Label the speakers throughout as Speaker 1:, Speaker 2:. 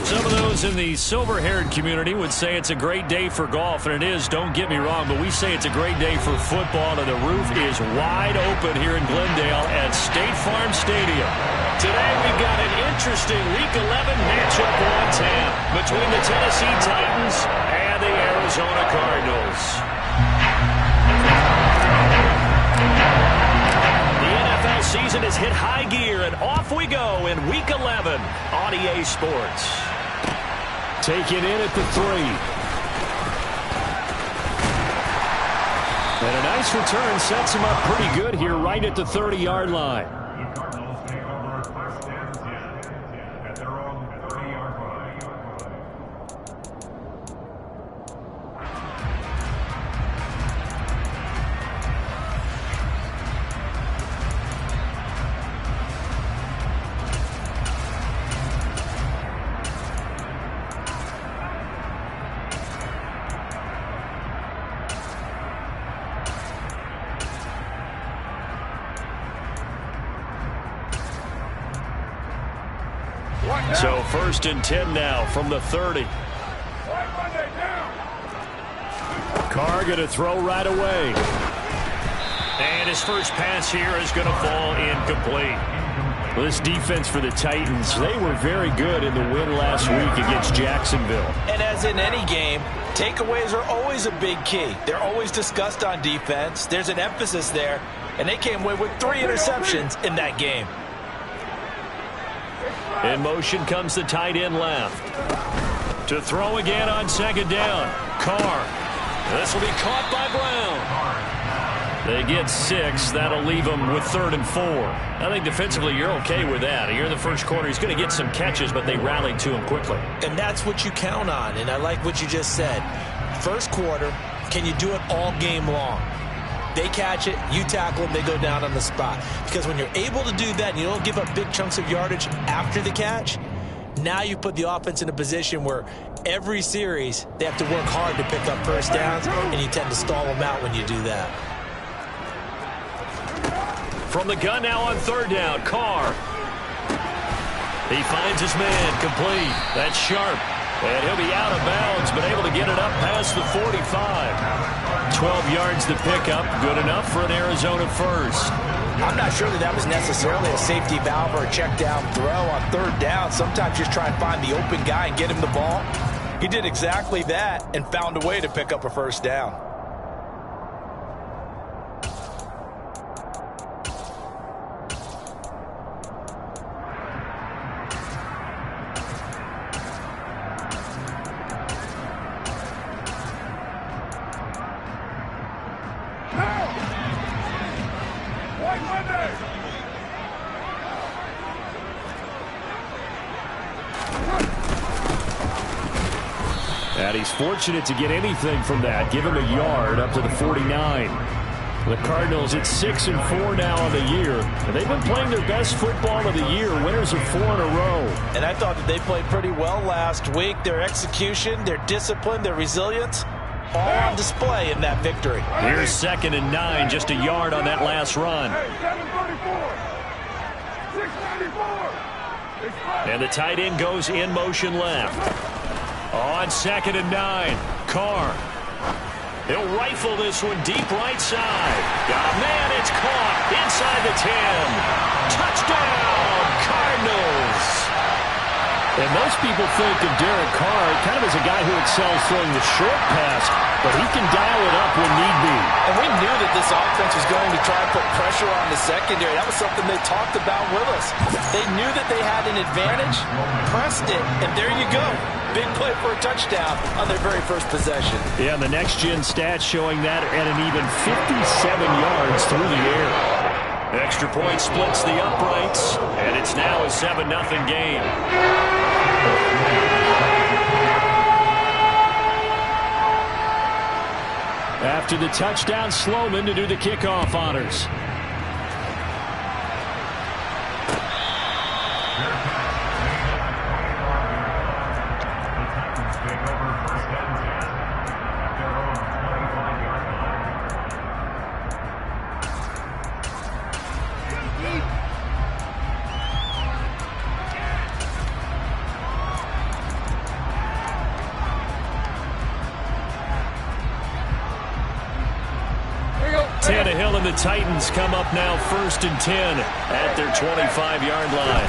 Speaker 1: Some of those in the silver-haired community would say it's a great day for golf, and it is, don't get me wrong, but we say it's a great day for football, and the roof is wide open here in Glendale at State Farm Stadium. Today we've got an interesting Week 11 matchup on tap between the Tennessee Titans and the Arizona Cardinals. The NFL season has hit high gear, and off we go in Week 11 on EA Sports. Taken in at the 3. And a nice return sets him up pretty good here right at the 30-yard line. So 1st and 10 now from the 30. Carr going to throw right away. And his first pass here is going to fall incomplete. Well, this defense for the Titans, they were very good in the win last week against Jacksonville.
Speaker 2: And as in any game, takeaways are always a big key. They're always discussed on defense. There's an emphasis there. And they came away with 3 interceptions in that game.
Speaker 1: In motion comes the tight end left. To throw again on 2nd down. Carr. This will be caught by Brown. They get 6. That'll leave them with 3rd and 4. I think defensively you're okay with that. Here in the first quarter, he's going to get some catches, but they rallied to him quickly.
Speaker 2: And that's what you count on, and I like what you just said. First quarter, can you do it all game long? They catch it, you tackle them, they go down on the spot. Because when you're able to do that and you don't give up big chunks of yardage after the catch, now you put the offense in a position where every series they have to work hard to pick up first downs, and you tend to stall them out when you do that.
Speaker 1: From the gun now on 3rd down, Carr. He finds his man, complete. That's Sharp. And he'll be out of bounds, but able to get it up past the 45. 12 yards to pick up, good enough for an Arizona first.
Speaker 2: I'm not sure that was necessarily a safety valve or a check down throw on 3rd down. Sometimes just try and find the open guy and get him the ball. He did exactly that and found a way to pick up a first down.
Speaker 1: And he's fortunate to get anything from that. Give him a yard up to the 49. The Cardinals at 6-4 now on the year. And they've been playing their best football of the year. Winners of 4 in a row.
Speaker 2: And I thought that they played pretty well last week. Their execution, their discipline, their resilience, all on display in that victory.
Speaker 1: Here's 2nd and 9, just a yard on that last run. And the tight end goes in motion left. On 2nd and 9, Carr. He'll rifle this one deep right side. Oh, man, it's caught inside the 10. Touchdown, Cardinals. And most people think of Derek Carr kind of as a guy who excels throwing the short pass, but he can dial it up when need be.
Speaker 2: And we knew that this offense was going to try and put pressure on the secondary. That was something they talked about with us. They knew that they had an advantage, pressed it, and there you go. Big play for a touchdown on their very first possession.
Speaker 1: Yeah, and the next-gen stats showing that at an even 57 yards through the air. Extra point splits the uprights, and it's now a 7-0 game. After the touchdown, Sloman to do the kickoff honors. the Titans come up now 1st and 10 at their 25-yard line.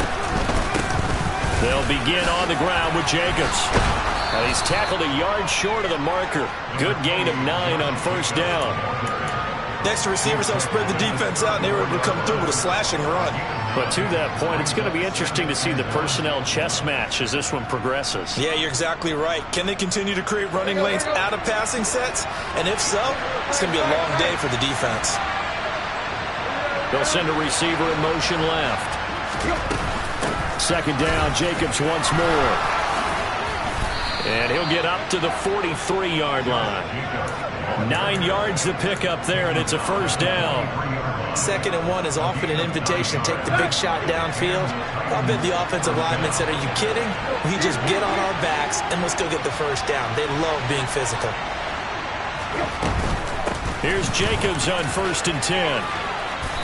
Speaker 1: They'll begin on the ground with Jacobs. And he's tackled a yard short of the marker. Good gain of 9 on 1st down.
Speaker 2: Next, the receivers help spread the defense out, and they were able to come through with a slashing run.
Speaker 1: But to that point, it's going to be interesting to see the personnel chess match as this one progresses.
Speaker 2: Yeah, you're exactly right. Can they continue to create running lanes out of passing sets? And if so, it's going to be a long day for the defense.
Speaker 1: They'll send a receiver in motion left. 2nd down, Jacobs once more. And he'll get up to the 43-yard line. 9 yards to pick up there, and it's a 1st down.
Speaker 2: 2nd and 1 is often an invitation to take the big shot downfield. I bet the offensive lineman said, are you kidding? We just get on our backs, and let's go get the 1st down. They love being physical.
Speaker 1: Here's Jacobs on 1st and 10.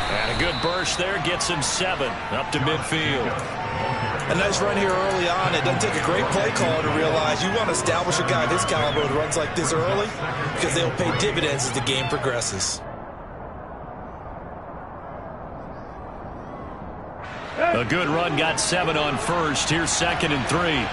Speaker 1: And a good burst there gets him 7 up to midfield.
Speaker 2: A nice run here early on. It doesn't take a great play caller to realize you want to establish a guy this caliber who runs like this early because they'll pay dividends as the game progresses.
Speaker 1: A good run got 7 on 1st. Here's 2nd and 3.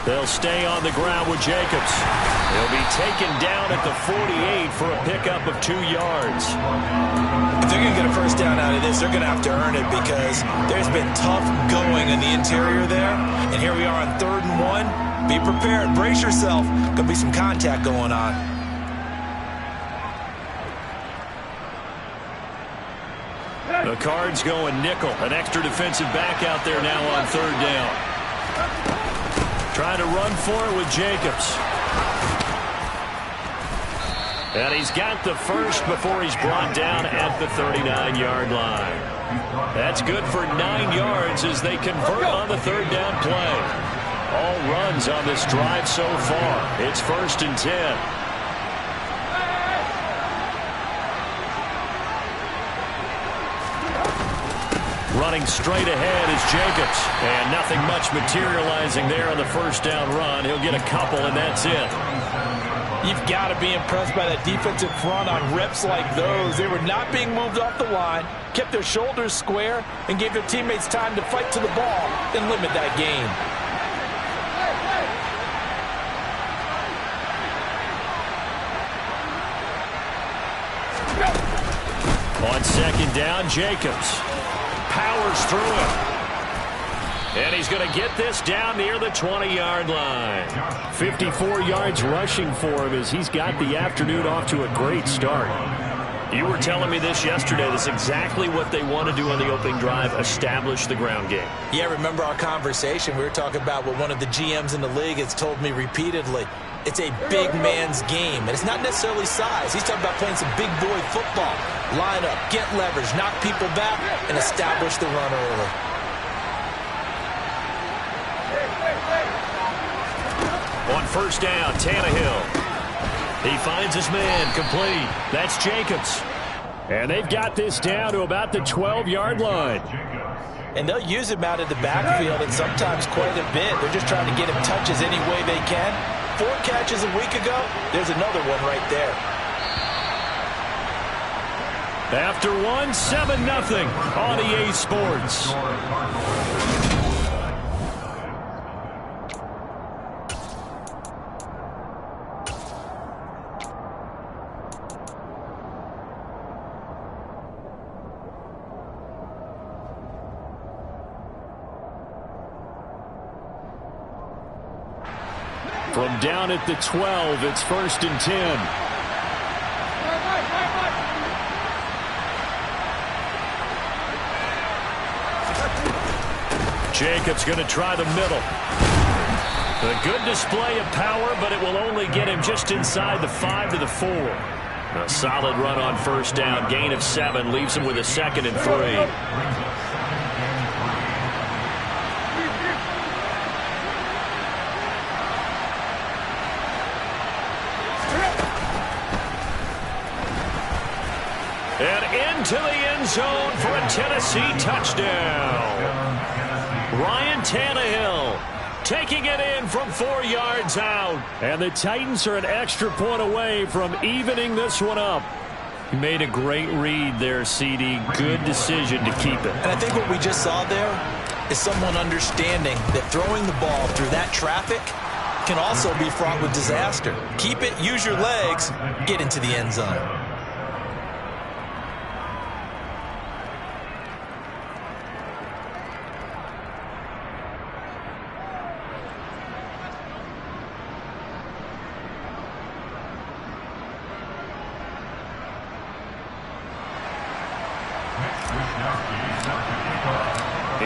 Speaker 1: They'll stay on the ground with Jacobs. He'll be taken down at the 48 for a pickup of 2 yards.
Speaker 2: If they're going to get a 1st down out of this, they're going to have to earn it because there's been tough going in the interior there. And here we are on 3rd and 1. Be prepared. Brace yourself. Going to be some contact going on.
Speaker 1: The Cards going nickel. An extra defensive back out there now on 3rd down. Trying to run for it with Jacobs. And he's got the 1st before he's brought down at the 39-yard line. That's good for 9 yards as they convert on the 3rd down play. All runs on this drive so far. It's 1st and 10. Running straight ahead is Jacobs. And nothing much materializing there on the 1st down run. He'll get a couple, and that's it.
Speaker 2: You've got to be impressed by that defensive front on reps like those. They were not being moved off the line, kept their shoulders square, and gave their teammates time to fight to the ball and limit that gain.
Speaker 1: On 2nd down, Jacobs powers through it. And he's going to get this down near the 20-yard line. 54 yards rushing for him as he's got the afternoon off to a great start. You were telling me this yesterday. This is exactly what they want to do on the opening drive, establish the ground game.
Speaker 2: Yeah, remember our conversation? We were talking about what one of the GMs in the league has told me repeatedly. It's a big man's game, and it's not necessarily size. He's talking about playing some big boy football. Line up, get leverage, knock people back, and establish the run early.
Speaker 1: On 1st down, Tannehill. He finds his man, complete. That's Jacobs. And they've got this down to about the 12-yard line.
Speaker 2: And they'll use him out of the backfield and sometimes quite a bit. They're just trying to get him touches any way they can. 4 catches a week ago, there's another one right there.
Speaker 1: After one, 7-0 on EA Sports. From down at the 12, it's 1st and 10. Jacobs going to try the middle. A good display of power, but it will only get him just inside the 5 to the 4. A solid run on 1st down. Gain of 7 leaves him with a 2nd and 3. And into the end zone for a Tennessee touchdown. Ryan Tannehill taking it in from 4 yards out. And the Titans are an extra point away from evening this one up. You made a great read there, CD. Good decision to keep it.
Speaker 2: And I think what we just saw there is someone understanding that throwing the ball through that traffic can also be fraught with disaster. Keep it, use your legs, get into the end zone.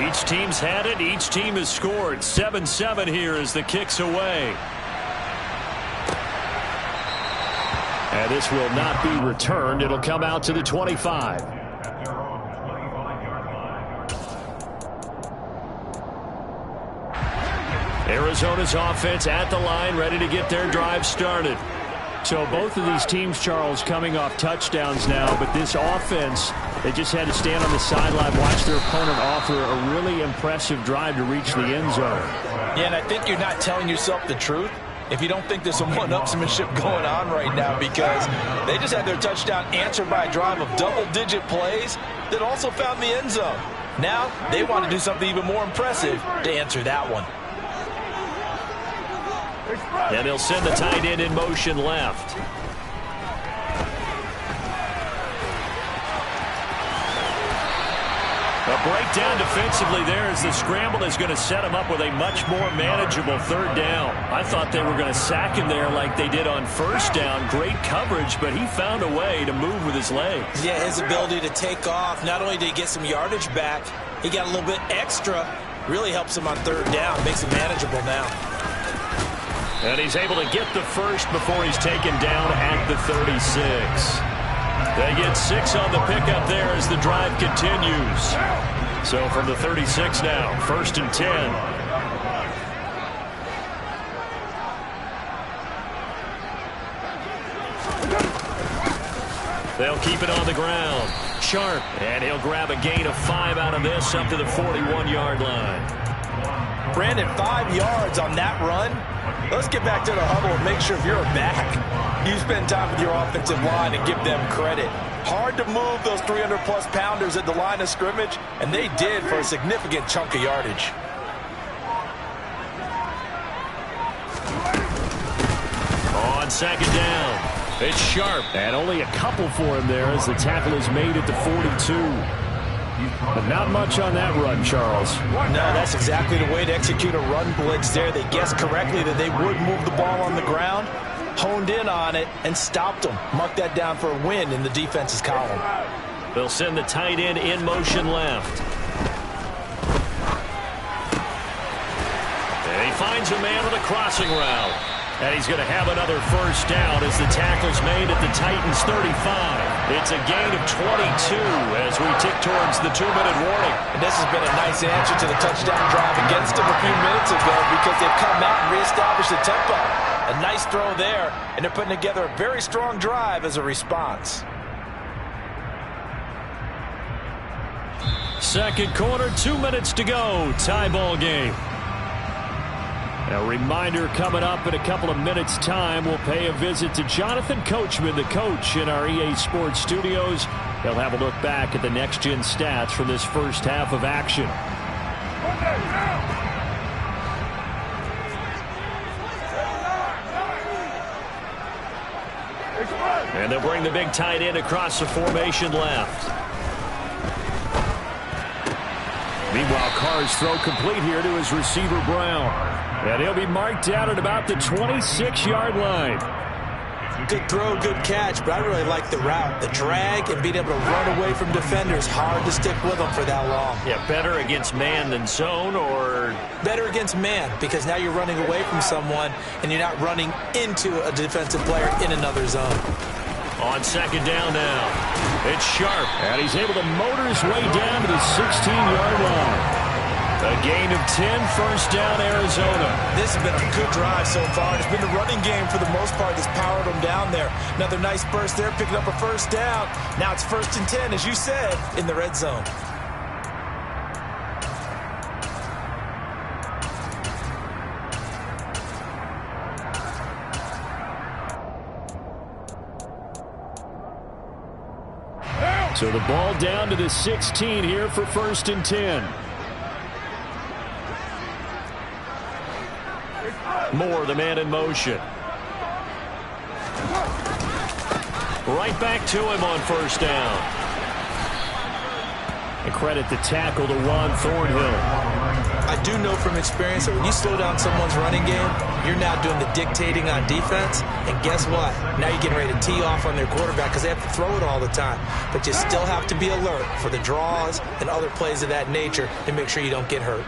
Speaker 1: Each team's had it. Each team has scored. 7-7 here as the kick's away. And this will not be returned. It'll come out to the 25. Arizona's offense at the line, ready to get their drive started. So both of these teams, Charles, coming off touchdowns now, but this offense, they just had to stand on the sideline, watch their opponent offer a really impressive drive to reach the end zone.
Speaker 2: Yeah, and I think you're not telling yourself the truth if you don't think there's some one-upsmanship going on right now, because they just had their touchdown answered by a drive of double-digit plays that also found the end zone. Now they want to do something even more impressive to answer that one.
Speaker 1: And they'll send the tight end in motion left. A breakdown defensively there as the scramble is going to set him up with a much more manageable third down. I thought they were going to sack him there like they did on first down. Great coverage, but he found a way to move with his legs.
Speaker 2: Yeah, his ability to take off, not only did he get some yardage back, he got a little bit extra. Really helps him on third down, makes it manageable now.
Speaker 1: And he's able to get the first before he's taken down at the 36. They get 6 on the pickup there as the drive continues. So from the 36 now, 1st and 10. They'll keep it on the ground. Sharp, and he'll grab a gain of 5 out of this up to the 41-yard line.
Speaker 2: Brandon, 5 yards on that run. Let's get back to the huddle and make sure if you're a back, you spend time with your offensive line and give them credit. Hard to move those 300-plus pounders at the line of scrimmage, and they did for a significant chunk of yardage.
Speaker 1: On 2nd down, it's Sharp. And only a couple for him there as the tackle is made at the 42. But not much on that run, Charles.
Speaker 2: No, that's exactly the way to execute a run blitz there. They guessed correctly that they would move the ball on the ground, honed in on it, and stopped them. Mark that down for a win in the defense's column.
Speaker 1: They'll send the tight end in motion left. And he finds a man on the crossing route. And he's going to have another first down as the tackle's made at the Titans' 35. It's a gain of 22 as we tick towards the 2-minute warning.
Speaker 2: And this has been a nice answer to the touchdown drive against them a few minutes ago because they've come out and reestablished the tempo. A nice throw there, and they're putting together a very strong drive as a response.
Speaker 1: Second quarter, 2 minutes to go. Tie ball game. A reminder coming up in a couple of minutes' time. We'll pay a visit to Jonathan Coachman, the coach in our EA Sports studios. They'll have a look back at the next-gen stats from this first half of action. And they'll bring the big tight end across the formation left. Meanwhile, Carr's throw complete here to his receiver, Brown. And he'll be marked down at about the 26-yard line.
Speaker 2: Good throw, good catch, but I really like the route. The drag and being able to run away from defenders. Hard to stick with them for that long.
Speaker 1: Yeah, better against man than zone, or?
Speaker 2: Better against man, because now you're running away from someone and you're not running into a defensive player in another zone.
Speaker 1: On 2nd down now, it's Sharp, and he's able to motor his way down to the 16-yard line. A gain of 10, first down, Arizona.
Speaker 2: This has been a good drive so far. It's been the running game for the most part that's powered them down there. Another nice burst there, picking up a first down. Now it's 1st and 10, as you said, in the red zone.
Speaker 1: So the ball down to the 16 here for 1st and 10. Moore, the man in motion. Right back to him on 1st down. And credit the tackle to Juan Thornhill.
Speaker 2: I do know from experience that when you slow down someone's running game, you're now doing the dictating on defense. And guess what? Now you're getting ready to tee off on their quarterback because they have to throw it all the time. But you still have to be alert for the draws and other plays of that nature and make sure you don't get hurt.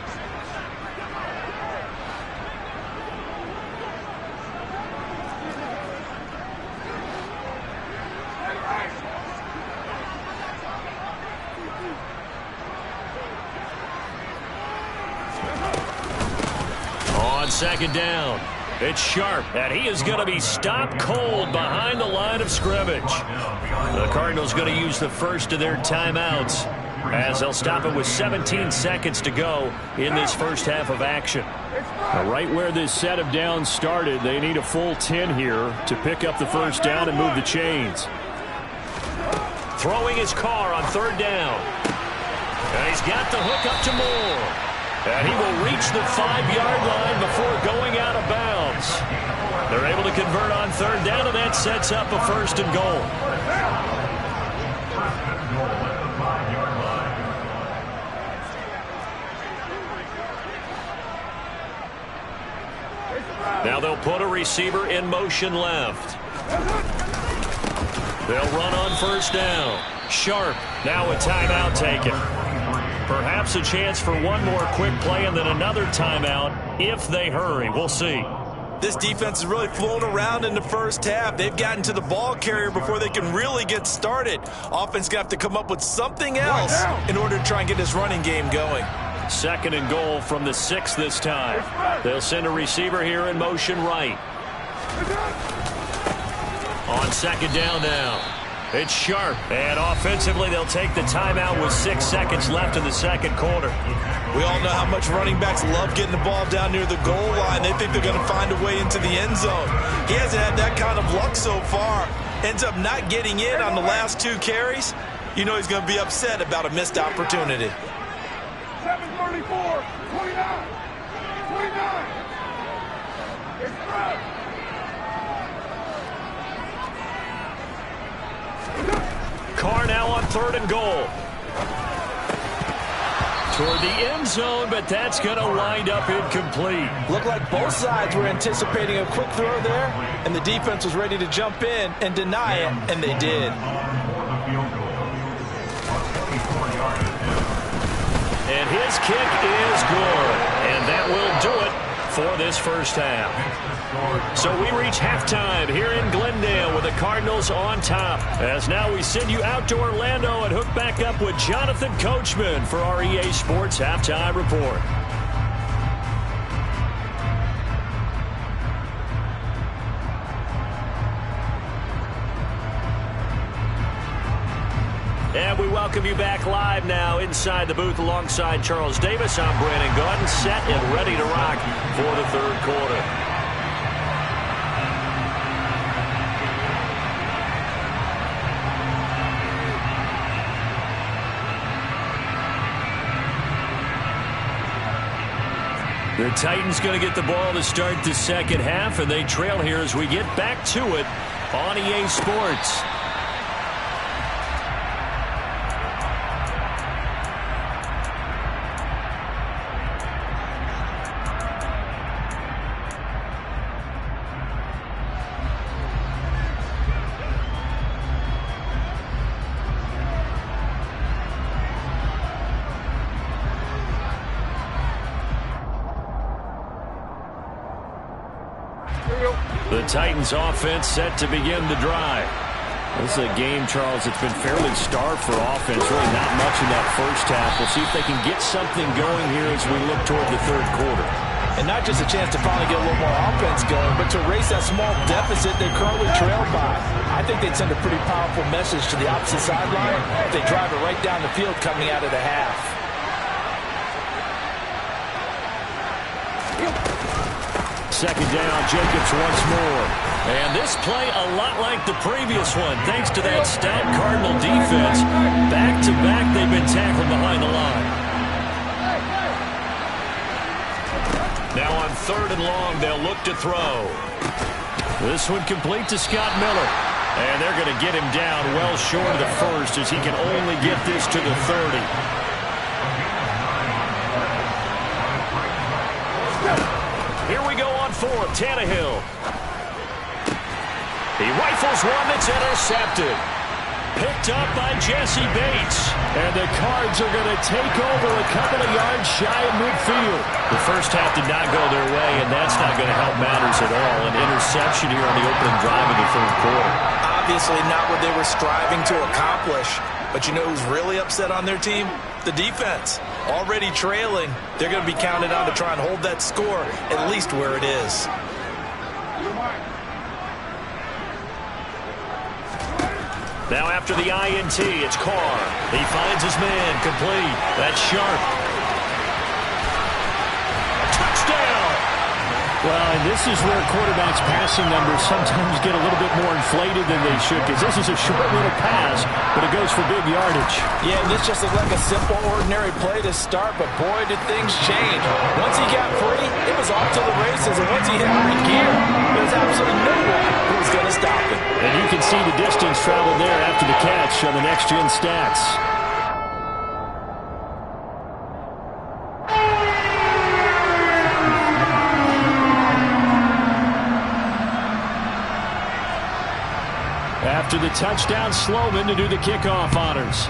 Speaker 1: On 2nd down, it's Sharp, and he is going to be stopped cold behind the line of scrimmage. The Cardinals going to use the first of their timeouts as they'll stop it with 17 seconds to go in this first half of action. Now, right where this set of downs started, they need a full 10 here to pick up the 1st down and move the chains. Throwing his Carr on 3rd down. And he's got the hook up to Moore. And he will reach the 5-yard line before going out of bounds. They're able to convert on 3rd down, and that sets up a 1st and goal. Now they'll put a receiver in motion left. They'll run on 1st down. Sharp, now a timeout taken. Perhaps a chance for one more quick play and then another timeout if they hurry. We'll see.
Speaker 2: This defense is really flown around in the first half. They've gotten to the ball carrier before they can really get started. Offense going to have to come up with something else in order to try and get this running game going.
Speaker 1: 2nd and goal from the 6 this time. They'll send a receiver here in motion right. On 2nd down now. It's Sharp, and offensively they'll take the timeout with 6 seconds left in the 2nd quarter.
Speaker 2: We all know how much running backs love getting the ball down near the goal line. They think they're going to find a way into the end zone. He hasn't had that kind of luck so far. Ends up not getting in on the last 2 carries. You know he's going to be upset about a missed opportunity.
Speaker 3: 7:34, 29, 29. It's right.
Speaker 1: Carr now on 3rd and goal. Toward the end zone, but that's going to wind up incomplete.
Speaker 2: Looked like both sides were anticipating a quick throw there, and the defense was ready to jump in and deny it, and they did.
Speaker 1: And his kick is good, and that will do it for this first half. So we reach halftime here in Glendale with the Cardinals on top. As now we send you out to Orlando and hook back up with Jonathan Coachman for our EA Sports Halftime Report. And we welcome you back live now inside the booth alongside Charles Davis. I'm Brandon Gaudin, set and ready to rock for the 3rd quarter. The Titans going to get the ball to start the 2nd half, and they trail here as we get back to it on EA Sports. The Titans offense set to begin the drive. This is a game, Charles, that's been fairly starved for offense. Really not much in that first half. We'll see if they can get something going here as we look toward the 3rd quarter.
Speaker 2: And not just a chance to finally get a little more offense going, but to erase that small deficit they currently trailed by. I think they'd send a pretty powerful message to the opposite sideline if they drive it right down the field coming out of the half.
Speaker 1: second down. Jacobs once more. And this play a lot like the previous one. Thanks to that stout Cardinal defense. Back-to-back, they've been tackled behind the line. Now on 3rd and long, they'll look to throw. This one complete to Scott Miller. And they're going to get him down well short of the first as he can only get this to the 30. Here we go on 4th. Tannehill. He rifles one that's intercepted. Picked up by Jesse Bates. And the Cards are going to take over a couple of yards shy of midfield. The first half did not go their way, and that's not going to help matters at all. An interception here on the opening drive of the 3rd quarter.
Speaker 2: Obviously not what they were striving to accomplish. But you know who's really upset on their team? The defense. Already trailing. They're going to be counted on to try and hold that score at least where it is.
Speaker 1: Now after the INT, it's Carr. He finds his man, complete. That's Sharp. Touchdown!
Speaker 4: Well, and this is where quarterbacks' passing numbers sometimes get a little bit more inflated than they should, because this is a short little pass, but it goes for big yardage.
Speaker 2: Yeah, and this just looked like a simple, ordinary play to start, but boy, did things change. Once he got free, it was off to the races, and once he hit high gear, there was absolutely no one who was going to stop him.
Speaker 4: And you can see the distance traveled there after the catch on the next-gen stats. After the touchdown, Sloman to do the kickoff honors.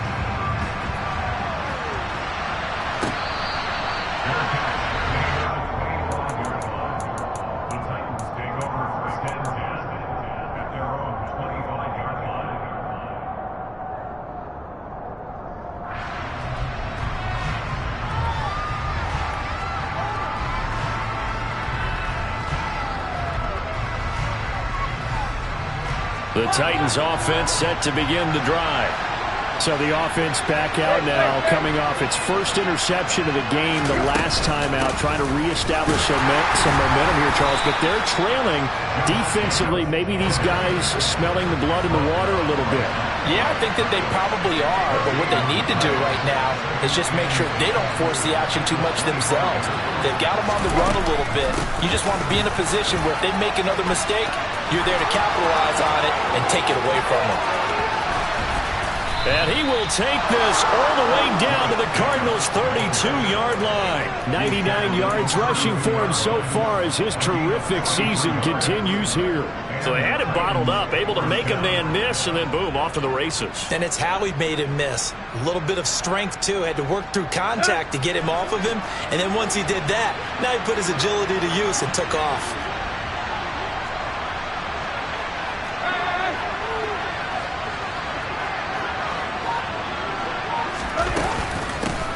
Speaker 1: The Titans offense set to begin the drive.
Speaker 4: So the offense back out now, coming off its first interception of the game the last time out, trying to reestablish some momentum here, Charles. But they're trailing defensively. Maybe these guys smelling the blood in the water a little bit.
Speaker 2: Yeah, I think that they probably are, but what they need to do right now is just make sure they don't force the action too much themselves. They've got them on the run a little bit. You just want to be in a position where if they make another mistake, you're there to capitalize on it and take it away from them.
Speaker 1: And he will take this all the way down to the Cardinals' 32-yard line. 99 yards rushing for him so far as his terrific season continues here. So they had it bottled up, able to make a man miss, and then boom, off to the races.
Speaker 2: And it's how he made him miss. A little bit of strength, too. Had to work through contact to get him off of him. And then once he did that, now he put his agility to use and took off.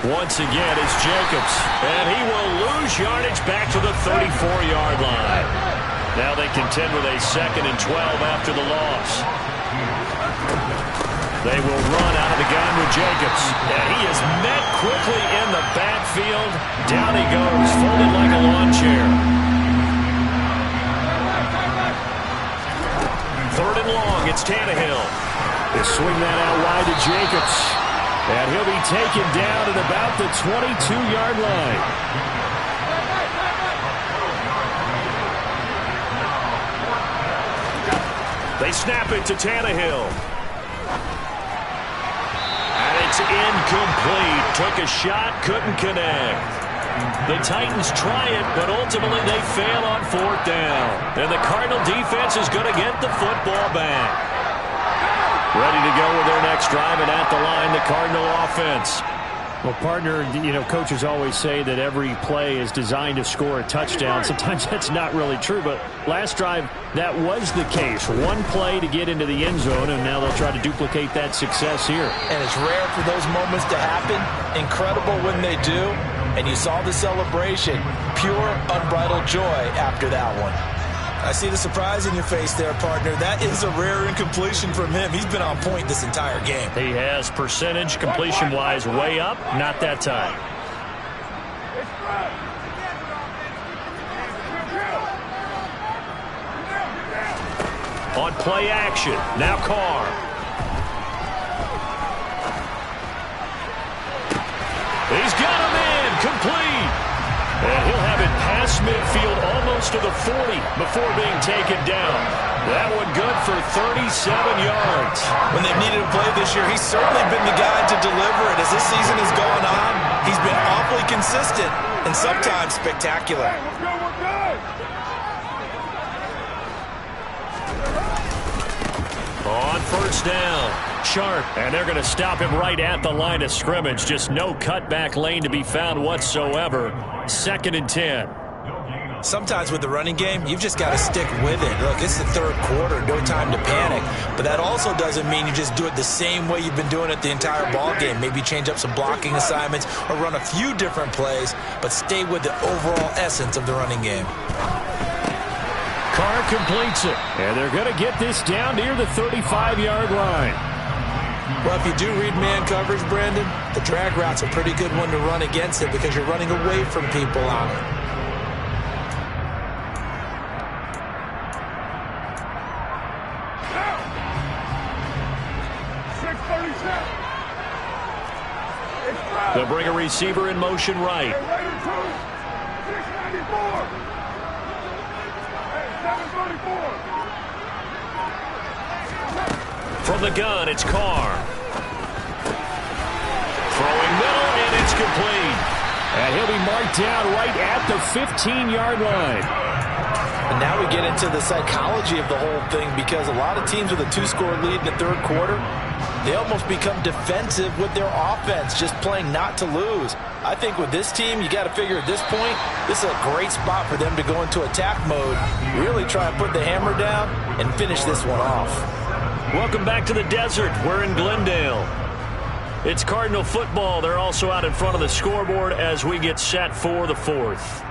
Speaker 1: Once again, it's Jacobs. And he will lose yardage back to the 34-yard line. Now they contend with a 2nd and 12 after the loss. They will run out of the gun with Jacobs. And he is met quickly in the backfield. Down he goes, folded like a lawn chair. 3rd and long, it's Tannehill.
Speaker 4: They swing that out wide to Jacobs. And he'll be taken down at about the 22-yard line.
Speaker 1: They snap it to Tannehill. And it's incomplete. Took a shot, couldn't connect. The Titans try it, but ultimately they fail on 4th down. And the Cardinal defense is going to get the football back. Ready to go with their next drive, and at the line, the Cardinal offense.
Speaker 4: Well, partner, you know, coaches always say that every play is designed to score a touchdown. Sometimes that's not really true, but last drive, that was the case. One play to get into the end zone, and now they'll try to duplicate that success here.
Speaker 2: And it's rare for those moments to happen. Incredible when they do. And you saw the celebration. Pure, unbridled joy after that one. I see the surprise in your face there, partner. That is a rare incompletion from him. He's been on point this entire game.
Speaker 1: He has percentage completion-wise way up. Not that time. On play action, now Carr. He's got him in, complete. And he'll have it past midfield almost to the 40 before being taken down. That one good for 37 yards.
Speaker 2: When they've needed a play this year, he's certainly been the guy to deliver it. As this season has gone on, he's been awfully consistent and sometimes spectacular.
Speaker 1: On first down, Sharp, and they're going to stop him right at the line of scrimmage. Just no cutback lane to be found whatsoever. 2nd and 10.
Speaker 2: Sometimes with the running game, you've just got to stick with it. Look, it's the third quarter, no time to panic. But that also doesn't mean you just do it the same way you've been doing it the entire ball game. Maybe change up some blocking assignments or run a few different plays, but stay with the overall essence of the running game.
Speaker 1: Carr completes it.
Speaker 4: And they're going to get this down near the 35-yard line.
Speaker 2: Well, if you do read man coverage, Brandon, the drag route's a pretty good one to run against it because you're running away from people on it.
Speaker 1: They'll bring a receiver in motion right. From the gun, it's Carr. Throwing middle, and it's complete.
Speaker 4: And he'll be marked down right at the 15-yard line.
Speaker 2: And now we get into the psychology of the whole thing because a lot of teams with a 2-score lead in the third quarter, they almost become defensive with their offense, just playing not to lose. I think with this team, you got to figure at this point, this is a great spot for them to go into attack mode, really try and put the hammer down and finish this one off.
Speaker 1: Welcome back to the desert. We're in Glendale. It's Cardinal football. They're also out in front of the scoreboard as we get set for the fourth.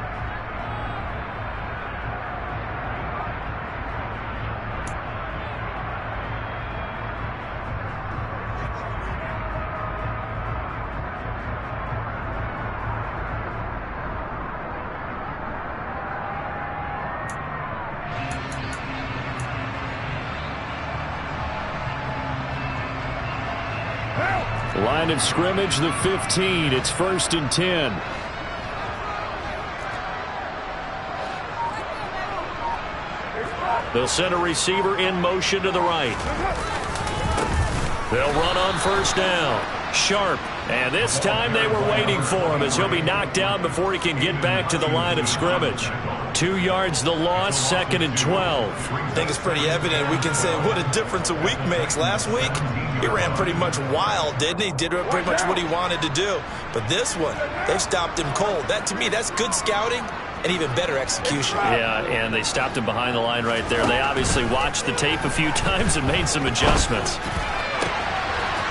Speaker 4: Line of scrimmage, the 15. It's 1st and 10.
Speaker 1: They'll send a receiver in motion to the right. They'll run on first down. Sharp. And this time they were waiting for him as he'll be knocked down before he can get back to the line of scrimmage. 2 yards the loss, 2nd and 12.
Speaker 2: I think it's pretty evident. We can say what a difference a week makes. Last week, he ran pretty much wild, didn't he? Did pretty much what he wanted to do. But this one, they stopped him cold. That, to me, that's good scouting and even better execution.
Speaker 1: Yeah, and they stopped him behind the line right there. They obviously watched the tape a few times and made some adjustments.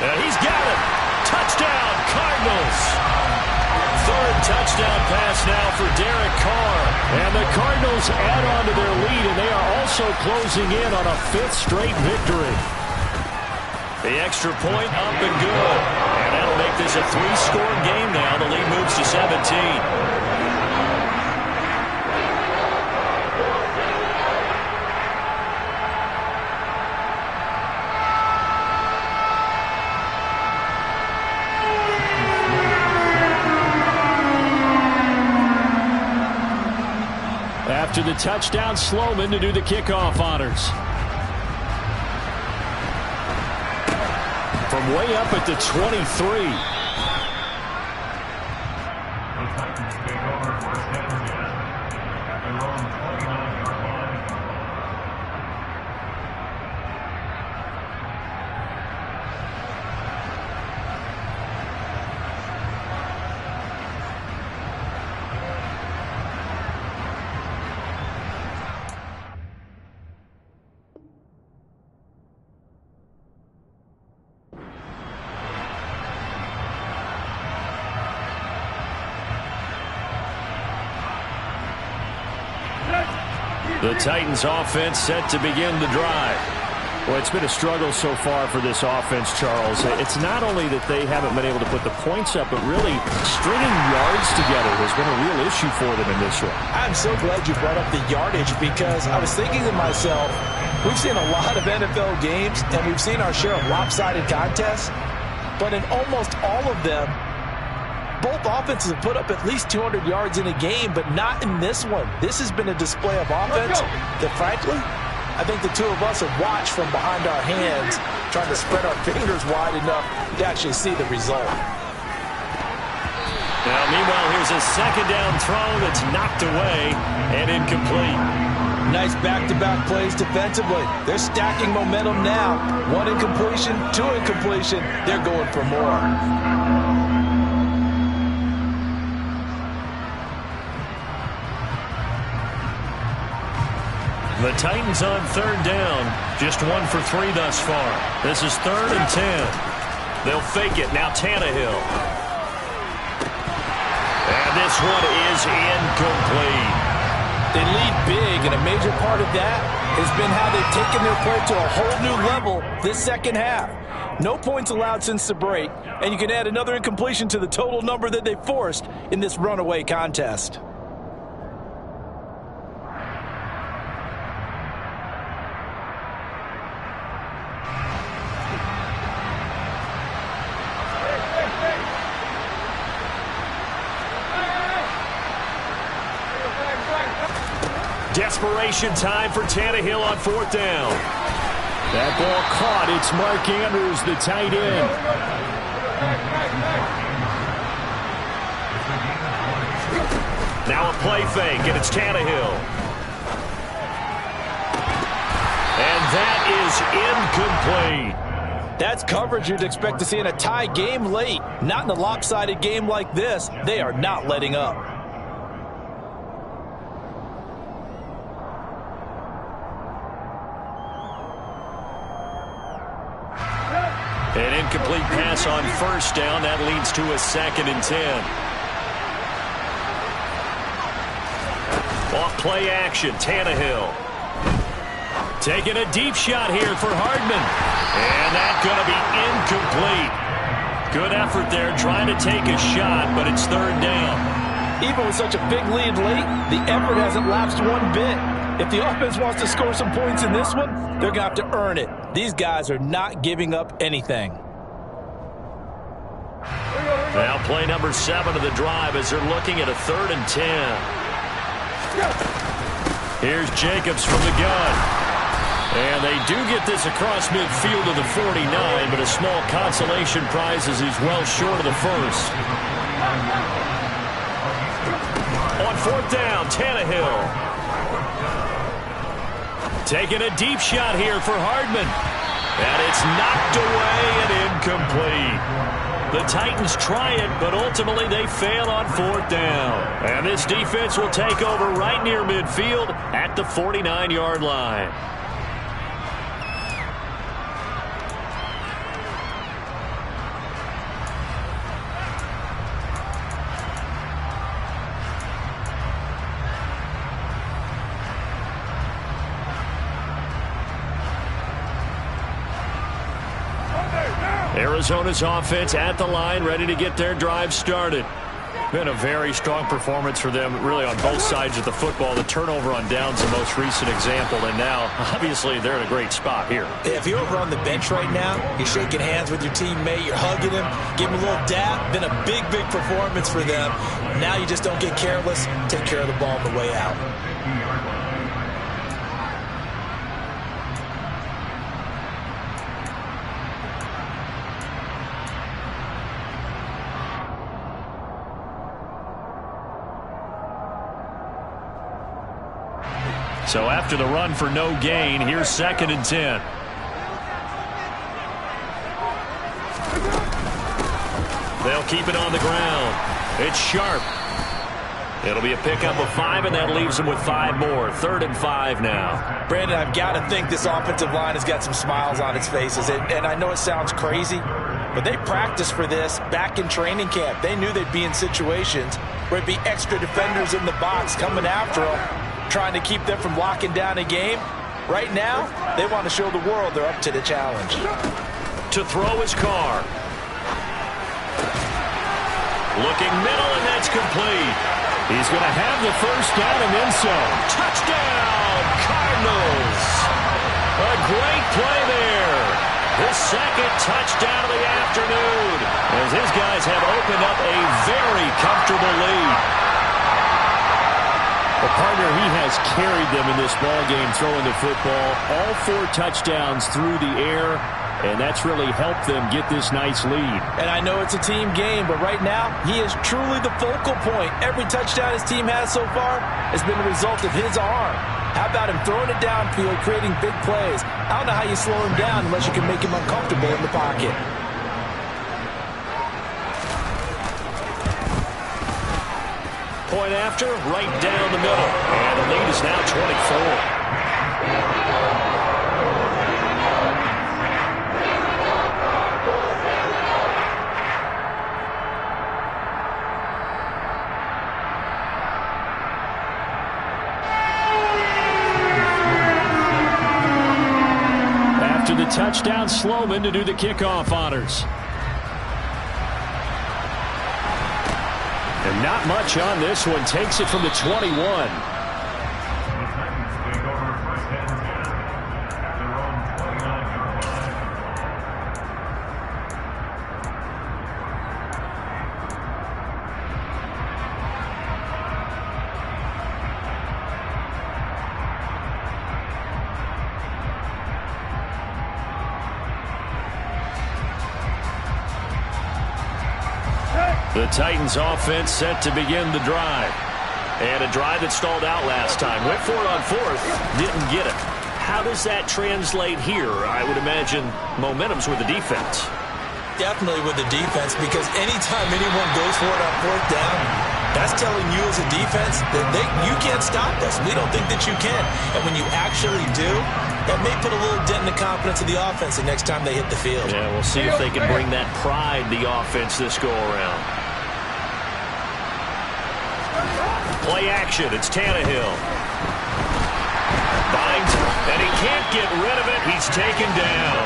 Speaker 1: And he's got it. Touchdown, Cardinals. Third touchdown pass now for Derek Carr.
Speaker 4: And the Cardinals add on to their lead, and they are also closing in on a 5th straight victory.
Speaker 1: The extra point up and good. And that'll make this a 3-score game now. The lead moves to 17.
Speaker 4: After the touchdown, Sloman to do the kickoff honors. From way up at the 23.
Speaker 1: The Titans offense set to begin the drive.
Speaker 4: Well, it's been a struggle so far for this offense, Charles. It's not only that they haven't been able to put the points up, but really stringing yards together has been a real issue for them in this one.
Speaker 2: I'm so glad you brought up the yardage because I was thinking to myself, We've seen a lot of NFL games, and we've seen our share of lopsided contests, but in almost all of them, both offenses have put up at least 200 yards in a game, but not in this one. This has been a display of offense that, frankly, I think the two of us have watched from behind our hands, trying to spread our fingers wide enough to actually see the result.
Speaker 1: Now, meanwhile, here's a second down throw that's knocked away and incomplete.
Speaker 2: Nice back-to-back plays defensively. They're stacking momentum now. One incompletion, two incompletion. They're going for more.
Speaker 1: The Titans on third down. Just 1 for 3 thus far. This is 3rd and 10. They'll fake it. Now Tannehill. And this one is incomplete.
Speaker 2: They lead big, and a major part of that has been how they've taken their play to a whole new level this second half. No points allowed since the break, and you can add another incompletion to the total number that they forced in this runaway contest.
Speaker 1: Desperation time for Tannehill on 4th down.
Speaker 4: That ball caught. It's Mark Andrews, the tight end.
Speaker 1: Now a play fake, and it's Tannehill. And that is incomplete.
Speaker 2: That's coverage you'd expect to see in a tie game late. Not in a lopsided game like this. They are not letting up.
Speaker 1: An incomplete pass on 1st down. That leads to a 2nd and 10. Off play action, Tannehill. Taking a deep shot here for Hardman. And that's going to be incomplete. Good effort there trying to take a shot, but it's 3rd down.
Speaker 2: Even with such a big lead late, the effort hasn't lapsed one bit. If the offense wants to score some points in this one, they're going to have to earn it. These guys are not giving up anything.
Speaker 1: Now play number 7 of the drive as they're looking at a 3rd and 10. Here's Jacobs from the gun. And they do get this across midfield to the 49, but a small consolation prize as he's well short of the first. On 4th down, Tannehill. Taking a deep shot here for Hardman. And it's knocked away and incomplete. The Titans try it, but ultimately they fail on 4th down. And this defense will take over right near midfield at the 49-yard line. Arizona's offense at the line, ready to get their drive started. Been a very strong performance for them, really, on both sides of the football. The turnover on downs, the most recent example, and now, obviously, they're in a great spot here.
Speaker 2: If you're over on the bench right now, you're shaking hands with your teammate, you're hugging him, giving him a little dap. Been a big, big performance for them. Now you just don't get careless. Take care of the ball on the way out.
Speaker 1: So after the run for no gain, here's 2nd and 10. They'll keep it on the ground. It's Sharp. It'll be a pickup of 5, and that leaves them with 5 more. 3rd and 5 now.
Speaker 2: Brandon, I've got to think this offensive line has got some smiles on its faces. And I know it sounds crazy, but they practiced for this back in training camp. They knew they'd be in situations where it'd be extra defenders in the box coming after them, trying to keep them from locking down a game. Right now, they want to show the world they're up to the challenge.
Speaker 1: To throw his Carr. Looking middle, and that's complete. He's going to have the 1st down and then some. Touchdown, Cardinals! his second touchdown of the afternoon, as his guys have opened up a very comfortable lead.
Speaker 4: A partner, he has carried them in this ball game throwing the football. All 4 touchdowns through the air, and that's really helped them get this nice lead.
Speaker 2: And I know it's a team game, but right now, he is truly the focal point. Every touchdown his team has so far has been the result of his arm. How about him throwing it downfield, creating big plays? I don't know how you slow him down unless you can make him uncomfortable in the pocket.
Speaker 1: Point after, right down the middle. And the lead is now 24.
Speaker 4: After the touchdown, Sloman to do the kickoff honors. And not much on this one. Takes it from the 21.
Speaker 1: The Titans offense set to begin the drive. And a drive that stalled out last time. Went for it on 4th, didn't get it. How does that translate here? I would imagine momentum's with the defense.
Speaker 2: Definitely with the defense, because anytime anyone goes for it on 4th down, that's telling you as a defense that you can't stop us. We don't think that you can. And when you actually do, that may put a little dent in the confidence of the offense the next time they hit the field.
Speaker 1: Yeah, we'll see if they can bring that pride, the offense, this go-around. Play action. It's Tannehill. Binds, and he can't get rid of it. He's taken down.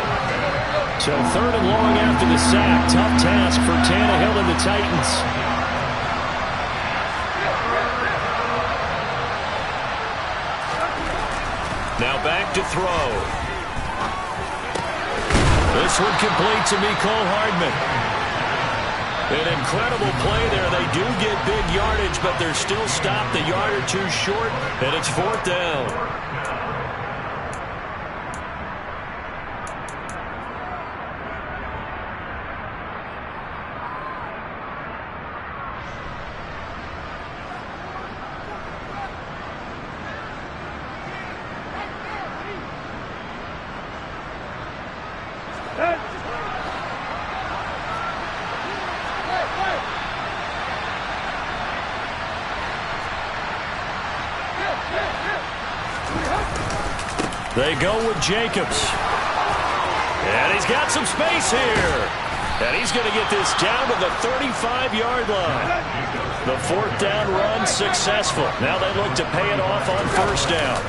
Speaker 4: So 3rd and long after the sack. Tough task for Tannehill and the Titans.
Speaker 1: Now back to throw. This one complete to Mecole Hardman. An incredible play there. They do get big yardage, but they're still stopped a yard or 2 short, and it's 4th down. They go with Jacobs. And he's got some space here. And he's going to get this down to the 35-yard line. The 4th down run successful. Now they look to pay it off on 1st down.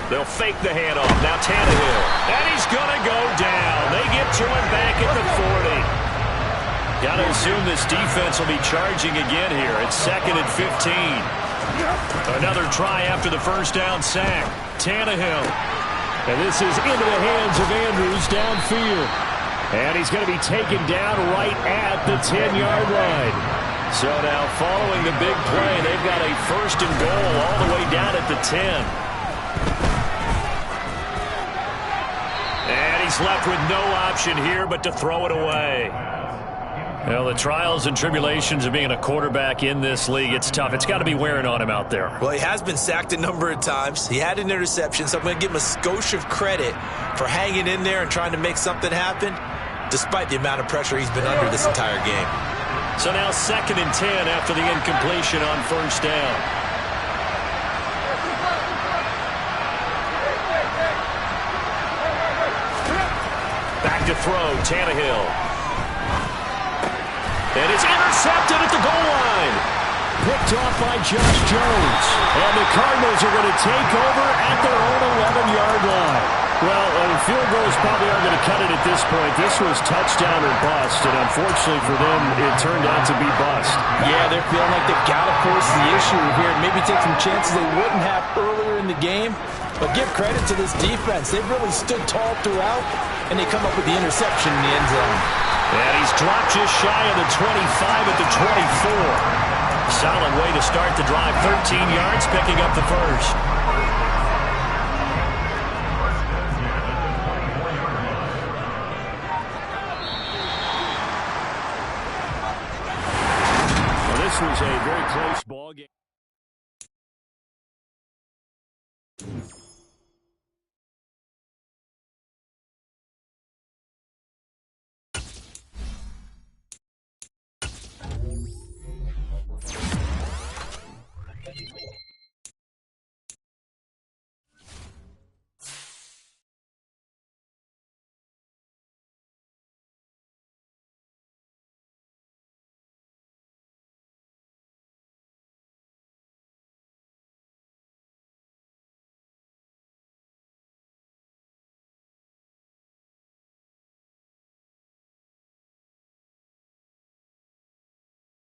Speaker 1: They'll fake the handoff. Now Tannehill. And he's going to go down. They get to him back at the 40. Got to assume this defense will be charging again here. It's 2nd and 15. Another try after the 1st down sack. Tannehill. And this is into the hands of Andrews downfield. And he's going to be taken down right at the 10-yard line. So now following the big play, they've got a 1st and goal all the way down at the 10. And he's left with no option here but to throw it away. Well, the trials and tribulations of being a quarterback in this league, it's tough. It's got to be wearing on him out there.
Speaker 2: Well, he has been sacked a number of times. He had an interception, so I'm going to give him a skosh of credit for hanging in there and trying to make something happen, despite the amount of pressure he's been under this entire game.
Speaker 1: So now 2nd and 10 after the incompletion on 1st down. Back to throw, Tannehill. And it's intercepted at the goal line.
Speaker 4: Picked off by Josh Jones. And the Cardinals are going to take over at their own 11-yard line. Well, field goals probably aren't going to cut it at this point. This was touchdown or bust, and unfortunately for them, it turned out to be bust.
Speaker 2: Yeah, they're feeling like they've got to force the issue here and maybe take some chances they wouldn't have earlier in the game. But give credit to this defense. They've really stood tall throughout, and they come up with the interception in the end zone.
Speaker 1: And he's dropped just shy of the 25 at the 24. Solid way to start the drive. 13 yards, picking up the first.